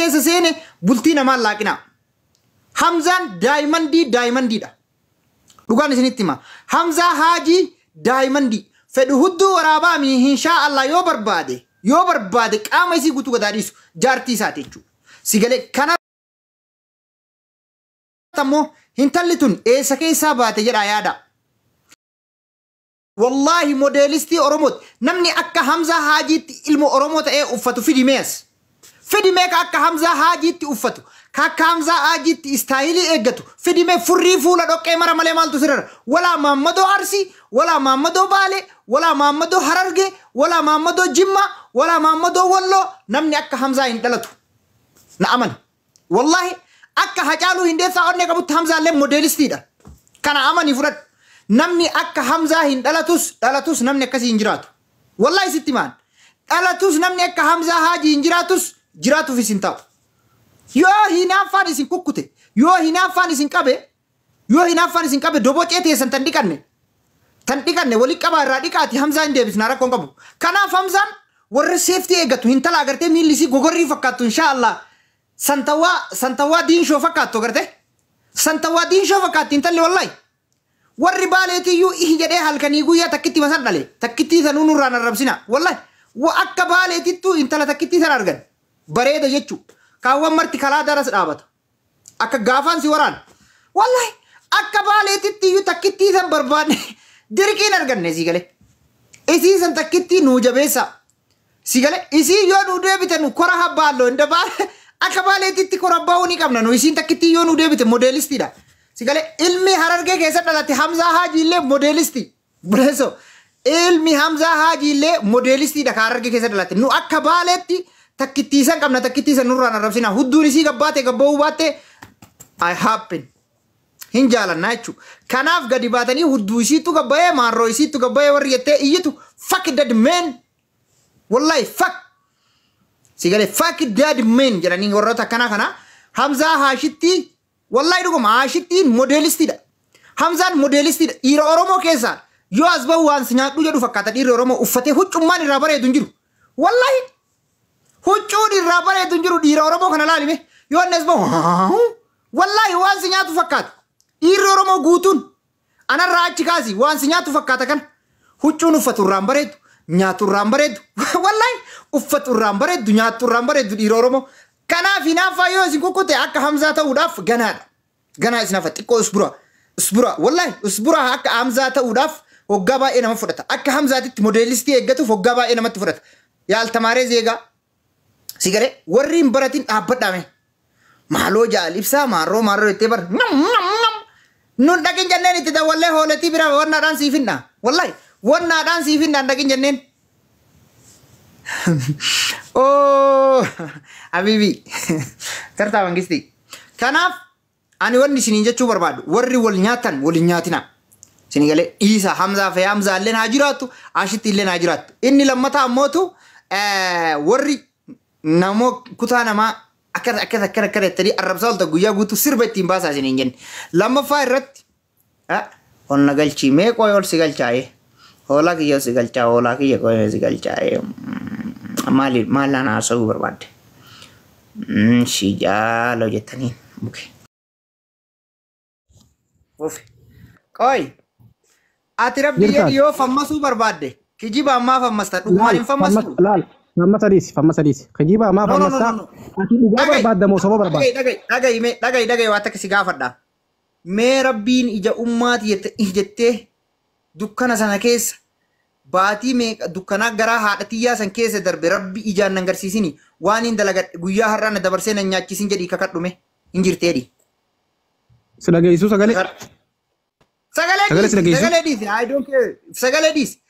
keessa seene bultii namaan laaqina. Hamzaan daayimandiidha. Dhugaan isinitti hima. Hamzaa Haajii daayimandii. Fedhu hudduu waraabaa inshaa Allah yoo barbaade qaama isii guutuu gadaadhiisu jaartii isaati jechuudha. Sigalee kana ammoo intalli tun eessa keessaa baate jedhaa yaada. Wallahi modeelistii Oromooti. Namni akka Hamzaa Haajiitti ilma Oromoo ta'ee uffatu fidimees. Fidimee akka Hamzaa Haajiitti uffatu. Akka Hamzaa Haajiitti istaayilii eeggatu. Fidimee furrii fuula dhoqqee mara malee maaltu sirra. Walaa Maammadoo Arsii, walaa Maammadoo Baalee, walaa Maammadoo Harargee, walaa Maammadoo Jimmaa, walaa Maammadoo Walloo. Namni akka Hamzaa hin dhalatu. Na amana. Wallahi akka Hacaaluu Hundeessaa onnee qabutti Hamzaa illee modeelistiidha. Kana amanii fudhadhu. Namni akka Hamzaa hin dhalatus namni akkasii hin jiraatu. Wallahi sitti maan. Dhalatus namni akka Hamzaa Haajii hin jiraatuuf isin ta'u. Yoo hinaaffaan isin kukkute, yoo hinaaffaan isin qabe dobocee teessan tan dhiqanne walii qabaa irraa dhiqaati Hamzaa hin deebisna rakkoon qabu. Kanaaf Hamzaan warra seeftii eeggatu hintala agartee miilli isii gogorrii fakkaattu inshaallah santawaa diinshoo fakkaattu agartee. Santawaa diinshoo fakkaatti intalli wallahi. Warri baaleetiyyuu ihi jedhee halkanii guyyaa takkitti masan dhale. Takkitti sanuu nurraan arrabsina. Wallahi akka baaleetittuu intala takkitti san argan. Bareeda jechuudha. Kaawwan marti kalaa daras dhaabata. Akka gaafaan si waraan. Wallahi akka baaleetitti iyyuu takkitti san barbaadne dirqiin arganne si galee. Isii san takkitti nuu jabeessa. Si galee isii yoo nuu deebite nu kora habbaalloo inda baale akka baaleetitti kora baa'uu ni qabna nu isiin takkitti yoo nuu deebite modeelistiidha. Si galee ilmi Harargee keessa dhalate Hamzaa Haajii illee modeelisti. Buleeso ilmi Hamzaa Haajii illee modeelistiidha ka Harargee keessa dhalate. Nu akka baaleetti takkittiisan qabna takkittiisan nurraan arrabsina. Hudduun isii gabbaate gabba'uu baatte I happen. Hin jaalannaa jechuudha. Kanaaf gadi baatanii hudduu isiitu gabba'ee maarroo isiitu gabba'ee warri jettee iyyitu fuck that man. Wallahi fuck. Si galee fuck that man jedhanii warroota kana Hamzaa Haashitti wallahi dhuguma Haashittiin modeelistiidha. Hamzaan modeelistiidha. Dhiira Oromoo keessaa yoo as bahu waan si nyaadhu jedhu fakkaata dhiirri Oromoo uffatee huccummaan irraa bareedu hin jiru. Wallahi huccuun irraa bareedu hin jiru dhiira Oromoo kana laalime yoo inni as bahu wallahi waan si nyaatu fakkaata. Dhiirri Oromoo guutuun anarraa achi kaasi waan si nyaatu fakkaata kana. Huccuun uffatu irraan bareedu, nyaatu irraan bareedu. Wallahi uffatu irraan bareedu, nyaatu irraan bareedu dhiira Oromoo. Kanaaf hinaaffaa yoo isin kukkute akka Hamzaa ta'uudhaaf ganaadha. Ganaa isin hafa xiqqoo usbura. Wallahi usbura akka Hamzaa ta'uudhaaf hoggaa baay'ee nama fudhata. Akka Hamzaatitti modeelistii eeggatuuf hoggaa baay'ee namatti fudhata. Yaaltamaaree zeegaa. Sigaree warri hin baratin dhaabbadhaame. Maaloo jaalibsaa maarroo itti bar. Nun dhaqin jenneen itti dawwallee hooletii bira wannaadhaan siif hinna. Wallahi wannaadhaan siif hinna dhaqin jenneen. Oh Habibi kartaa mangisti. Kanaaf ani wanni isiniin jechuu barbaadu warri wal nyaatan wal nyaatina. Isin galee Isa Hamzaa fi Hamzaa illee haa jiraattu, Haashitti illee haa jiraattu. Inni lammataa ammootu warri namoo kutaa namaa akka jettanii arrabsaa olta guyyaa guutuu sirba ittiin baasaa isiniin jenne. Lammaffaa irratti onna galchii mee qoyoo si galchaa'ee hoolaa kiyya si galchaa hoolaa kiyya qoyoo si galchaa'ee maalaan haasa'uu barbaadde. Si jaaloo jettaniin buke. Qoy ati rabbii yoo fammasuu barbaadde kijiba ammaa fammasta dhugumaan hin fammastu. Famma sadis. Kijiba ammaa fammasta. Ati dhugaa barbaadda moo soba barbaadda? Dhagayi waan takka si gaafadha. Mee rabbiin ija ummaati jettee dukkana sana keessa baatii meeqa dukkanaa garaa haadhatiyyaa san keessa darbe rabbi ijaan nan garsiisini waan hin dalagadhe guyyaa har'aa na dabarsee nan nyaachisin jedhii kakadhume hin jirteedhi. Si dhageessu sagalee? Sagalee diisi. I don't care. Sagalee diisi.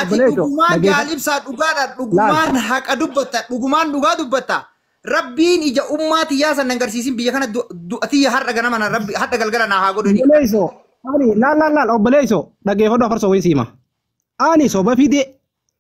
Ati dhugumaan jaalibsaa dhugaadha. Dhugumaan haqa dubbatta. Dhugumaan dhugaa dubbatta. Rabbiin ija ummaatiyyaa san nan garsiisin biyya kana du'atiyya har'a ganama na rabbi hadda galgala na haa godhu. Obboleeysoo. Ani laal obboleeysoo dhageeffadhu afarsoo wayii siima. Ani soba fide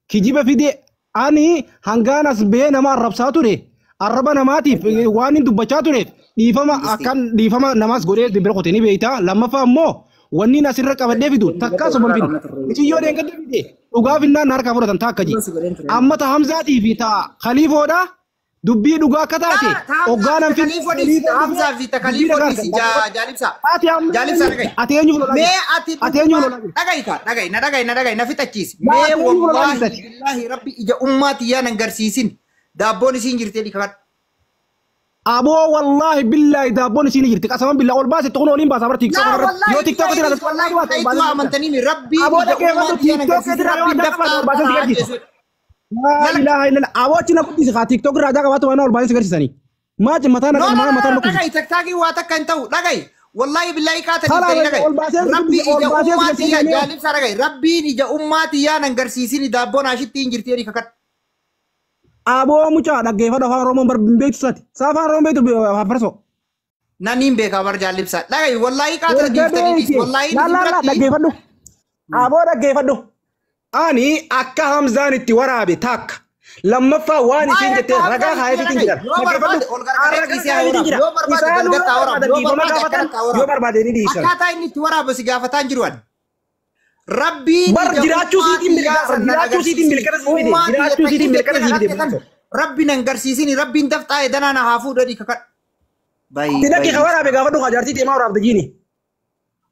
kijiba fide ani hangaanas bee nama arrabsaa ture arraba namaatiif waan hin dubbachaa tureef dhiifama namaas godhee bira qotee ni beeyta. Lammaffaa immoo wanni asirra qabadhee fidu takkaa soban fidu. Iciyyoo deengatti fide dhugaa finnaan harkaa fudhatan taakka ji. Amma ta Hamzaatii fi ta Khaliifoodha dubbii dhugaa akka taate hoggaanan Hamzaa fi takaliif odisi jaalibsa. ati Jaalibsa dhaga'i. ati eenyu lolaa Mee ati dhaga'i na dhaga'i na fixachiisi. Mee wallahi billahi rabbi ija ummaati yaa nan garsiisin. Daabboon isiin jirtee dhikakadhu. aboo wallaahi billaahi daabboon isiin jirti qasaman billaa ol baase tokkoon oliin baasa bara tiktok yoo tiktok irraa wallahi amantanii rabbi aboo dhaggeeffadhu tiktok irraa yoo dafa ol baase sigarsiisa laa ilaaha illallah aboo achi na guddisi kaa tiktok irraa daa qabaatu waan ol baase sigarsiisanii maaci mataa na dhaga'i taktaakii waa takka hin ta'u dhaga'i wallahi billahi kaatanii dhaga'i rabbi ija ummaati yaa jaalibsa dhaga'i rabbiin ija ummaati yaa nan garsiisini daabboon ashitti hin jirtee dhikakadhu. aboo mucaa dhaggeeffadhu afaan oromoon beeksisati afaan oromoon beektu farso naniin beekaa bar jaalibsa dhaga'i wallahi kaatanii dhiiftanii wallahi dhaggeeffadhu aboo dhaggeeffadhu ani akka Hamzaan itti waraabe takka lammaffaa waan isiin jettee ragaa haayeetiin jira yoo barbaade ni dhiisan akkaataa inni itti waraabu si gaafataan jiru an rabbiin bar jiraachuu siitiin milkata siifide rabbi nan garsiisini rabbiin dafxaa'e danaa na haa fuudhanii kakadhu tidhaqi ka waraabe gaafadhu kaa jaartii deemaa waraabde jiini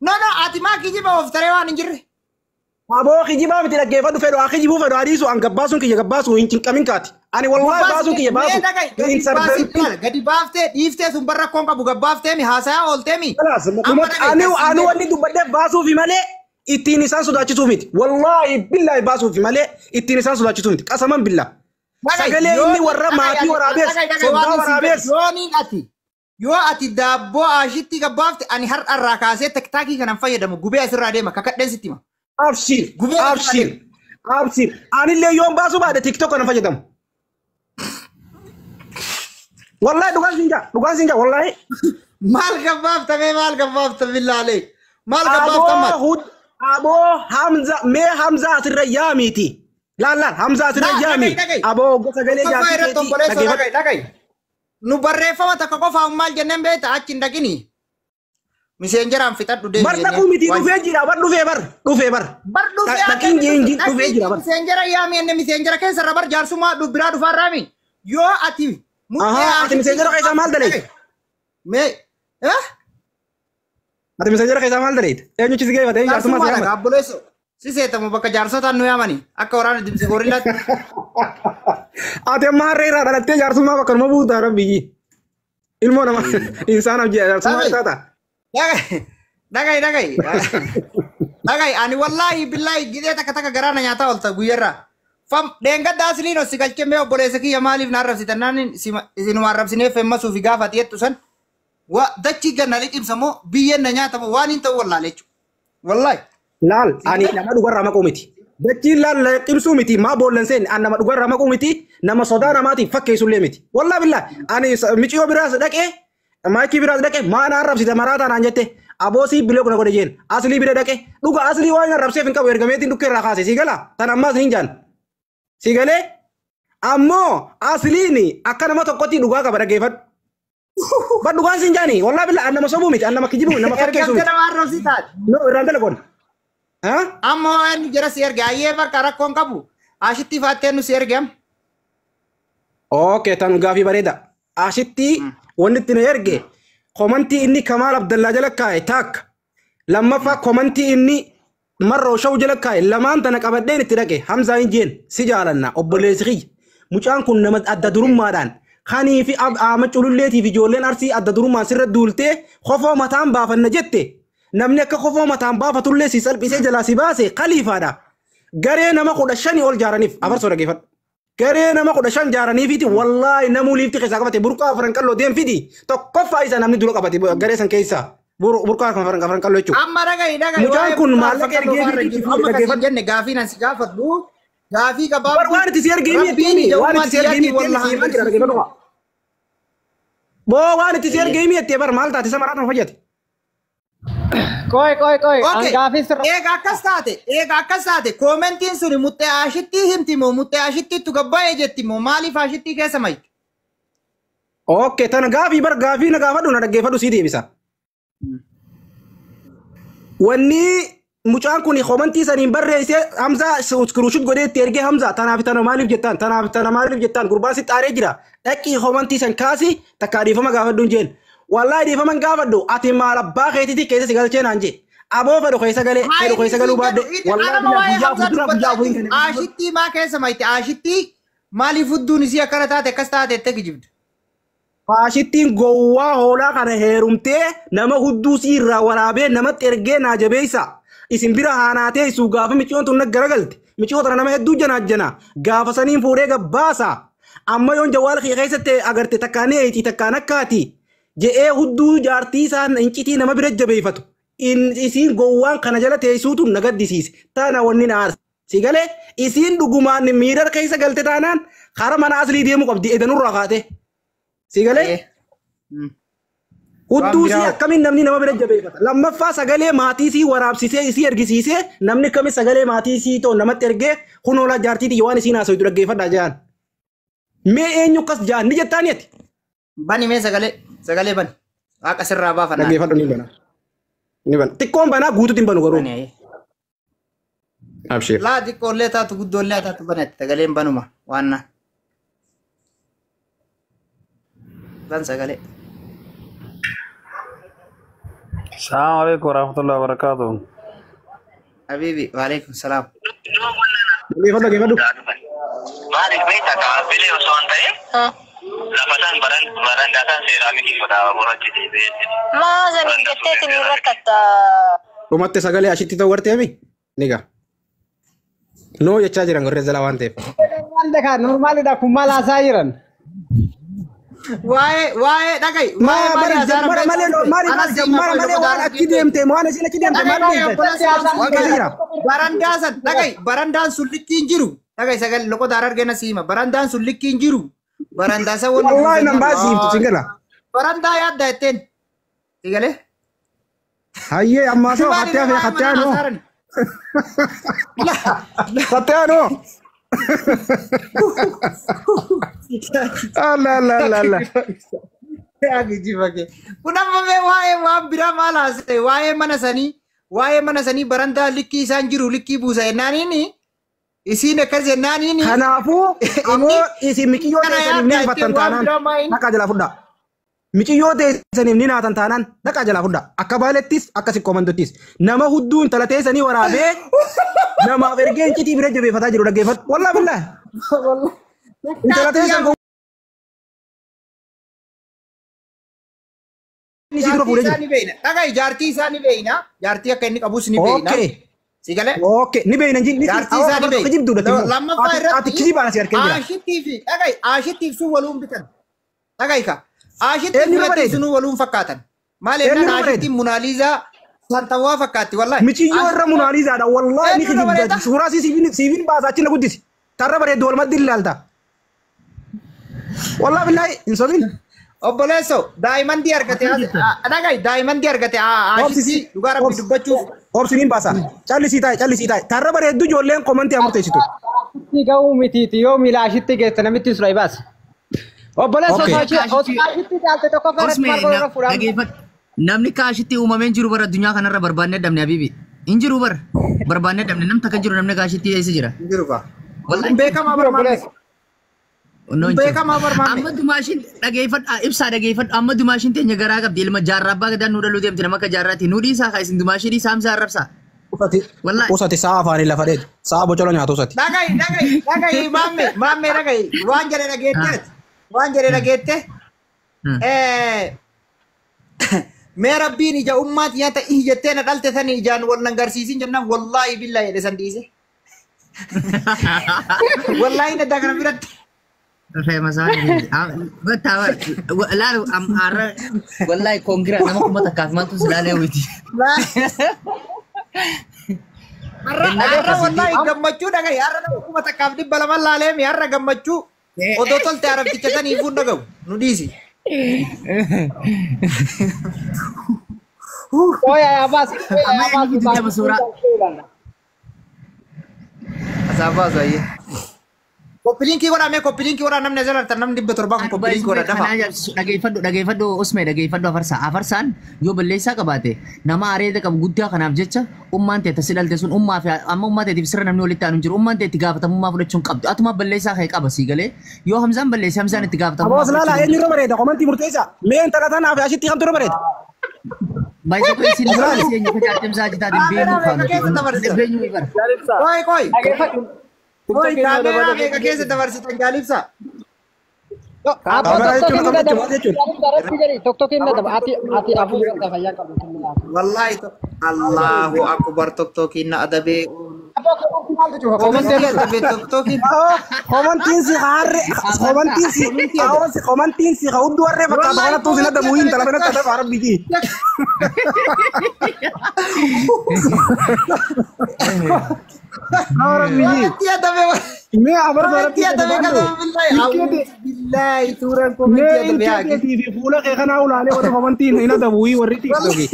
no ati maa kijiba of taree waan hin jirre aboo kijibaa miti dhaggeeffadhu fedhu haa kijibuu fedhu adiisu an gabbaasuun kiyya gabbaasu hin cinqamin kaati ani wallahi baasuun kiyya baasu hin sarbeetti gadi baaftee dhiiftee sun barra koon qabu gabbaaftee mi haasayaa ooltee mi ani wanni dubbadhee baasuufi malee ittiin isaan sodaachisuu miti wallahi billaahi baasuufi malee ittiin isaan sodaachisuu miti qasaman billaa sagalee inni warra maatii waraabees soddaa waraabees yoo ati daabboo ashitti gabbaafte ani har'arraa kaasee taktaakii kanan fayyadamu gubee asirraa deema kakadheen sitti hima. Abshir. Anillee yoon baasu baade TikTok kana fayyadamu. Wallahi dhugaan sinja wallahi. Maal gabbaafta billaalee. Maal gabbaafta mat. Aboo Hamza asirra yaamiti. Laal Hamza asirra yaami. Aboo gosa galee jaartii. Dhaga'i. Nu barreeffama takka qofaa maal jenneen beekta achi hin dhaqini. Miseenjeraan fixadhu deemee. Bar dhaquu miti dhufee jira bar dhufee bar. Dhaqiin dhufee jira bar. Miseenjera yaami enne miseenjera keessarra bar jaarsummaa biraa dhufaa raami. Yoo ati. Ati miseenjera keessaa maal daleet? Ati miseenjera keessaa maal daleet? Eenyuchi si geeffate jaarsummaa si yaamate? Gaabboleesso. Si seetamu bakka jaarsotaan nu yaamani akka waraana dibse gorillaatti. Ati amma harree irraa dhalattee jaarsummaa bakka numa buutaa rabbiyyi. Ilmoo nama insaanaaf jaarsummaa taata. Dhaga'i ani wallahi billahi gidee takka garaana nyaataa oolta guyyarraa. Fam dheengadda asliin ossi galchee mee obboleessa kiyya maaliif na arrabsitan naan isinuma arrabsineef emmasuuf gaafa xiyyeettu san dachii ganna liqimsa moo biyyeen na nyaata moo waan hin ta'u wallaalee jechuudha. Wallahi. Laal ani nama dhugarraa maquu miti. Dachiin laal liqimsuu miti maa boollan seen an nama dhugarraa maquu miti nama sodaa namaatiif fakkeessullee miti. Wallahi billahi ani miciyoo biraas dhaqee maakii biraas dhaqee maan arrabsite maraataa naan jette aboosii bilee kuna godhe jeen aslii bira dhaqee dhuga aslii waan arrabseef hin qabu ergameetiin dhukkee irraa kaase si gala tan ammaas hin jaan si galee ammoo asliin akka nama tokkotti dhugaa qaba dhaggeeffadhu. Ba dhugaan sin jaani wallahi billahi an nama sobuu miti an nama kijibu nama fakkeessu miti. No irraan telefoon. Ammoo waan jira si erge ayyee bakka rakkoon qabu ashitti faattee nu si ergeam. Okay tan gaafii bareeda ashitti wanti itti na erge komantii inni Kamaal Abdallaa jala kaa'e takka lammaffaa komantii inni Marroo Shaw jala kaa'e lamaan tana qabadheen itti dhaqe Hamzaa hin jeen si jaalanna obboleessi kiyya mucaan kun nama adda durummaadhaan kanii fi Ahmad Cululleetii fi ijoolleen Arsii adda durummaan sirra duultee kofoo mataan baafanna jette namni akka kofoo mataan baafatullee si salphisee jalaa si baase khaliifaadha garee nama 15 ol jaaraniif afarsoo dhageeffadhu. Garee nama 15 jaaraniifiti wallahi namuu liifti keessaa qabate burqaa afran qalloo deem fidi tokkoffaa isa namni dura qabate garee san keessa burqaa afran qalloo jechuudha. Amma dhaga'i mucaan kun maallaqa ergee jenne gaafii nan si gaafadhu gaafii gabaabduu waan itti si ergee mi'etti waan itti si ergee mi'etti boo waan itti si ergee mi'etti bar maal taate isa maraatan fayyate. Koi. Gaafii sirra. Eega akkas taate koomentiin suni muttee ashittii himti moo muttee ashittiitu gabbaa'ee jetti moo maaliif ashittii keessa mayti? Okay tana gaafii bar gaafii na gaafadhu na dhaggeeffadhu sii deebisa. Wanni mucaan kun komantii saniin barreesse Hamza skruushut godhee itti ergee Hamza tanaaf tana maaliif jettaan gurbaan si xaaree jira dhaqii komantii san kaasi takkaa dhiifama gaafadhuun jeen wallahi dhiifama gaafadhu ati maal abbaa keetiiti keessa si galchee naan jee aboo fedhu keessa galuu baadde wallahi guyyaa fuudhin kan Ashitti maa keessa maayite ashitti maaliif hudduun isii akkana taate akkas taate itti kijibdu. Ashittiin gowwaa hoolaa kana heerumtee nama hudduu si irraa waraabee namatti ergee naa jabeessa. Isin bira haanaatee isuu gaafa micoon tun garagalte micoota nama hedduu janaajjana gaafa saniin fuudhee gabbaasa amma yoon jawaal keessatti agarte takkaanii eetii takkaan akkaati je'ee hudduu jaartii isaa incitii nama bira jabeeffatu isiin gowwaan kana jala teessuutu na gaddisiise taana wanni na aarse si galee isiin dhugumaan miidhar keessa galte taanaan kara mana aslii deemu qabdi edanurraa kaate si galee. Hudduu si akkamiin namni nama bira jabeeffata. Lammaffaa sagalee maatii si waraabsisee isii ergisiisee namni kami sagalee maatii si ta'u namatti ergee kunoola jaartiiti waan isiin haasawtu dhaggeeffadhaa jaan. Mee eenyu akkas jaan ni jettaaniiti. Bani mee sagalee bani. Waaqa sirraa baafannaa. Dhaggeeffadhu ni bana. Ni bana. Xiqqoon banaa guutuutiin banu garuu. Abshir. Laa xiqqoollee taatu guddoollee taatu banetti sagaleen banuma waanna. Ban sagalee. السلام عليكم ورحمة الله وبركاته. حبيبي وعليكم السلام. Dhaggeeffadhu. Maaliif beektaa kaaffilee osoo hin ta'in lafataan barandaataan seeraamikii godhaa boraachi deebi'ee. Maazanii jetteetiin hin rakkatta. Dhumatte sagalee ashitti ta'u wartee mi? Niga. Noo jechaa jiran gorree jalaa waan ta'eef. Maal dekaa normaalidha kun maal haasaa jiran. Waa'ee dhaga'i. Malee waan achi deemte waan isin achi deemte maal deemte? Barandaasan dhaga'i barandaan sun likkiin jiru. Dhaga'i sagalee loqota argina siima barandaan sun likkiin jiru. Barandaasa wal. Wallahi nan baasiimtu singala. Barandaa yaadda jetteen. Sigalee. Hayyee ammaa soo katteanoo. Katteanoo. Allah. Kun amma waa'ee waan biraa maal haasa'e waa'ee mana sanii barandaa likkii isaan jiru likkii buusa jennaaniini isiin akkas jennaaniini. Kanaafuu ammoo isin miqiyyoo teessaniif ni hifattan taanaan dhaqaa jalaa fudhaa. Miqiyyoo teessaniif ni naatan taanaan dhaqaa jalaa fudhaa. Akka baalettis akka sikkoomantoottis nama hudduu intala teessanii waraabee namaaf ergee incitii bira jabeeffataa jiru dhaggeeffatu. Wallaahi billaahi. Intala teessan dhaga'i jaartii isaa ni beeyna jaartii akka inni qabus ni beeyna sigalee ni beeyna jaartii isaa ni beeyna lammaffaa irratti aashittii fi dhaga'i aashittiif sun waluun bitan dhaga'i ka aashittii fi sun waluun fakkaatan maal ennaan aashittiin munaaliizaa santawaa fakkaatti wallahi michiyyoo irra munaaliizaadha wallahi ni kijibda suuraa siifin baasaa achi na guddisi tarra bareeddu walumatti ilaalta wallahi billahi hin sobin. Obboleesso daa'imandi argate dhaga'i daa'imandi argate aashittii dhugaa rabbi dubbachuuf. Obsiniin baasa callisii taa'e tarra bareeddu ijoolleen komantii amurteessitu. Ashitti ga'uu mitiiti yoo miila ashitti geesse namitti suraa baasa. Obboleesso ashitti jaalte tokko garatti marga irra fuudhamu. Namni kaashitti uumameen jiru bara addunyaa kanarra barbaannee dhabne Habibi. Hin jiru bara barbaannee dhabne nam takka jiru namni kaashitti eessa jira. Hin jiru ka. Beekamaa barbaanne. Beekamaa barbaanne. Amma dumaashin dhageeffadha ibsaa dhageeffadha amma dumaashin teenya garaa qabdi ilma jaarraa abbaa gadaan nu dhaluu deemte nama akka jaarraatti nu dhiisaa kaa isin dumaashin dhiisaa hamsa arrabsaa. Usati sa'a afaanii lafa dheedu sa'a bocola nyaatu usati. Dhaga'i maammee dhaga'i waan jedhe dhageette. Mee rabbiin ija ummaati nyaata jettee na dhalte sanii ijaan wal nangarsiisin jennaan wallaahi billaahi jedhe san dhiise. Wallaahi na dagana biratti. Laalu arra wallahi kongira nama kuma takkaaf mantu silaalee witi. Arra wallahi gammachuu dhaga'i arra nama kuma takkaaf dhibba lama laaleemi arra gammachuu odoo tolte arabticha sanii fuun dhaga'u nu dhiisi. Asabas aye. Kopilinkii godhame kopilinkii godha namni asirratti namni 700 kun kopilinkii godha dafa. Dhageeffadhu Usmee dhageeffadhu Afarsaan yoo balleessaa qabaate nama areeda qabu guddaa kanaaf jecha ummaan ta'e tasil dhalte sun ummaa fi amma ummaa ta'eetiif sirra namni walitti aanu jiru ummaan ta'e itti gaafatamummaa fudhachuun qabdu atuma balleessaa kee qaba sii galee yoo Hamzaan balleesse Hamzaan itti gaafatamummaa. Aboos laala eenyu irra bareeda komantii murteessa meen talatanaaf asitti kamtu irra bareeda. Baay'ee kun isin ilaalu eenyu facaatee saajitaatiin beekuu faana. Beenyu ibara. Koi. Koi kaamera keeka keessa dabarsitan jaalibsa. Wallahi Allahu akbar tokkokin na adabe. Komantiin si kaudu warre fakkaata kana tuusin adda muhiin talabana tata faara biki. Orang biji. Me abar faara billahi turan komentia ada TV pula kayak kana ulane wada komantiin ina da muhi warri tiktoki.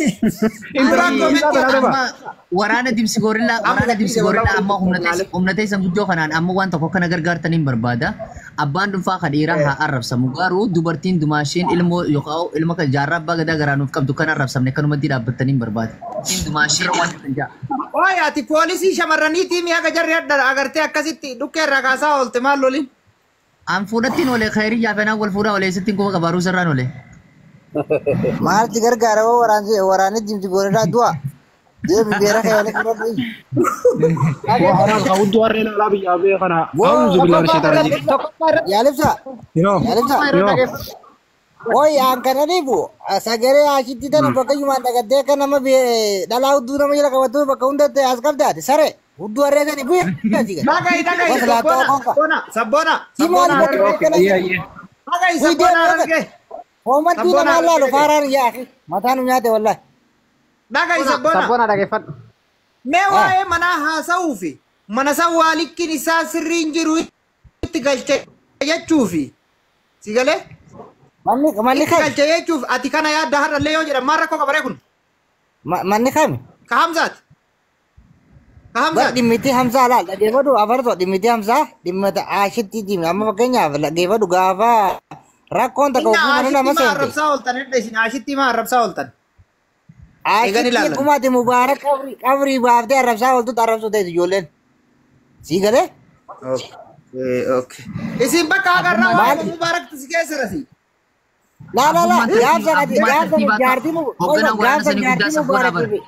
Waraana dimsi gorilla amma humna teessan guddoo kanaan amma waan tokko kana gargaartaniin barbaada. Abbaan dhuunfaa kadhiiraa haa arrabsamu garuu dubartiin dumaasheen ilma kan jaarraa abbaa gadaa garaanuuf qabdu kan arrabsamne kanumatti dhaabbattaniin barbaada. Dumaasheen waan jaa. Oya ati poolisii shamarraniitii mi'a gajarri adda agartee akkasitti dhukkee irraa kaasaa oolte maal lolin? An fuudhattiin olee khayrii yaafenaan wal fuudhaa olee sittiin kuma qabaaruu sirraan olee. Maalti gargaara waraanni dimti goonirraa du'a. Deebi beera kayyalee fudhadhu. Wahana kaudu warre laala biyya bee kana. Auzu billahi shaitanir rajim. Yaalibsa. Yo. Oy aan kana dhiibu sagalee asitti tana bakka yumaan dhagattee kan nama dhalaa hudduu nama jala qabattuu bakka hundatti as qabdaati sare hudduu warree sani bu'e. Sabbona. Hoomatti nama laalu faaraan yaa mataan nyaate wallahi. Dhagai sabbona dhageeffadhu. Mee waa'ee manaa haasa'uu fi mana isaa waalikkiin isaa sirriin jiru itti galche jechuufi si galee? Manni itti galche jechuuf ati kana yaadda har'allee yoo jedhan maal rakkoo qabaree kun? Manni kami? Ka Hamzaati. Ka Hamzaati. Dhimmiti Hamzaa laal dhageeffadhu afartoo dhimmiti Hamzaa dhimmata ashitti dhimmi amma fakkeenyaaf dhageeffadhu gaafa rakkoon takka ofii mana nama seente. Arrabsaa ooltan edda isin ashitti maa arrabsaa ooltan? Ashitti kumaati mubaarak qabrii baaftee arrabsaa ooltutti arrabsuu ta'e ijoolleen. Sii galee? Okay. Isin bakka agarraa waan mubaaraktu si keessa rasi. La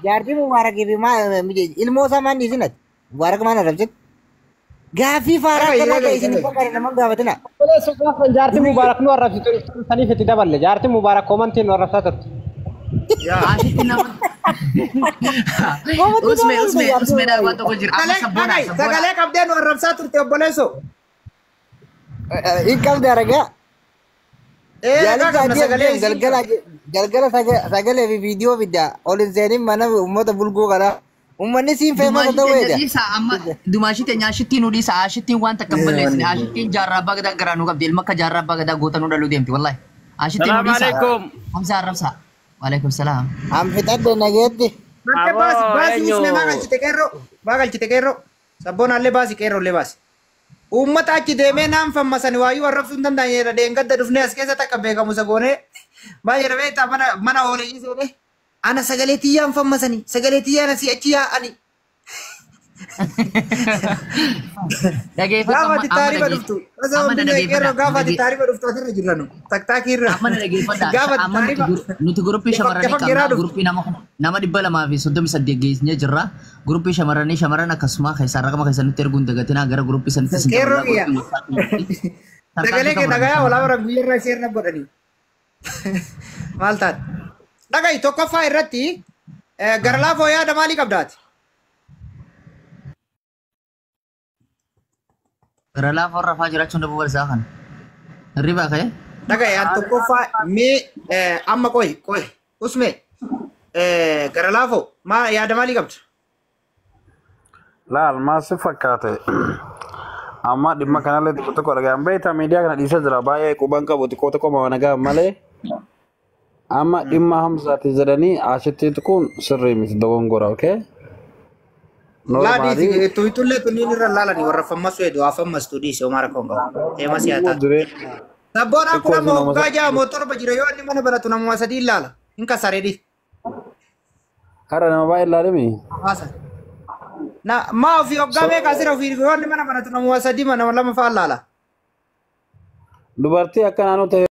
jaartii mubaarakiif ilmoo isaa manni isinati mubaarak maan arrabsit gaaffii faaraa kana ta'e isin bakka nama gaafatina. Jaartii mubaarak nu arrabsitu saniif itti daballe jaartii mubaarak komantiin nu arrabsaa turte. Usme darbaa tokko jira. Sagalee qabdee nu arrabsaa turte obboleesso. Hin qabde aragaa. Galgala sagalee fi viidiyoo fidda olin seenin mana uummata bulguu kana uummanni siin fe'amata ta'uudha. Dumaashii nyaashittiin hudhii isaa ashittiin waan takka balleessine ashittiin jaarraa abbaa gadaa garaa nu qabdi ilma akka jaarraa abbaa gadaa goota nu dhaluu deemti wallahi. Ashittiin hudhii isaa Hamza arrabsaa. Waalaikum salaam. Am fitadde nageetti. Baasi usme maagalchite qeerroo sabboonaallee baasi qeerroollee baasi. Uummata achi deemee naan fammasani waayuu arrabsuu hin danda'anyeedha deengadda dhufnee as keessa takka beekamu sagoonee baay'ee dhabeetaa mana oolee isoodhe ana sagalee tiyyaan fammasani sagalee tiyyaan asii achi yaa'ani. Gaafa ati taarifa dhuftu gaafa ati taarifa dhuftu asirra jirranu taktaakii irra. Nuti guruppii shamarranii qabna guruppii nama 238 geessisnee jirra. Guruppii shamarran akkasuma keessaa raqama keessa nutti erguun dagatinaa gara guruppii sanitti sin qeerroo kiyya. Sagalee kee dhagayaa walaa bara guyyarra isheen na godhanii. Maal taate? Dhagayi tokkoffaa irratti gara laafoo yaada maalii qabdaati? Gara laafoo rafaa jiraachuun dhabuu barsaa kana. Hirribaa ka'e? Dhagayi an tokkoffaa mee amma qoy usme gara laafoo yaada maalii qabda? Laal maal si fakkaate amma dhimma kanallee xiqqoo tokko dhagaan beektaa miidiyaa kana dhiisaa jira baay'ee quban qabu xiqqoo tokko nagaa malee amma dhimma Hamzaati jedhanii ashittiitu kun sirrii miti dogongora okay? Normali. Ladi itu le tu ni rallala ni warra famma suedo afamma studi se Omar Kongo. Tema siata. Sabora aku na mo gaja motor bajira yo ni mana bala tunam wasadi lala. Inka saredi. Hara nama baik lah demi. Asa. Na ma fi ogame kasira fi yo ni mana bala tunam wasadi mana wala ma fa lala. Dubartii akkanaan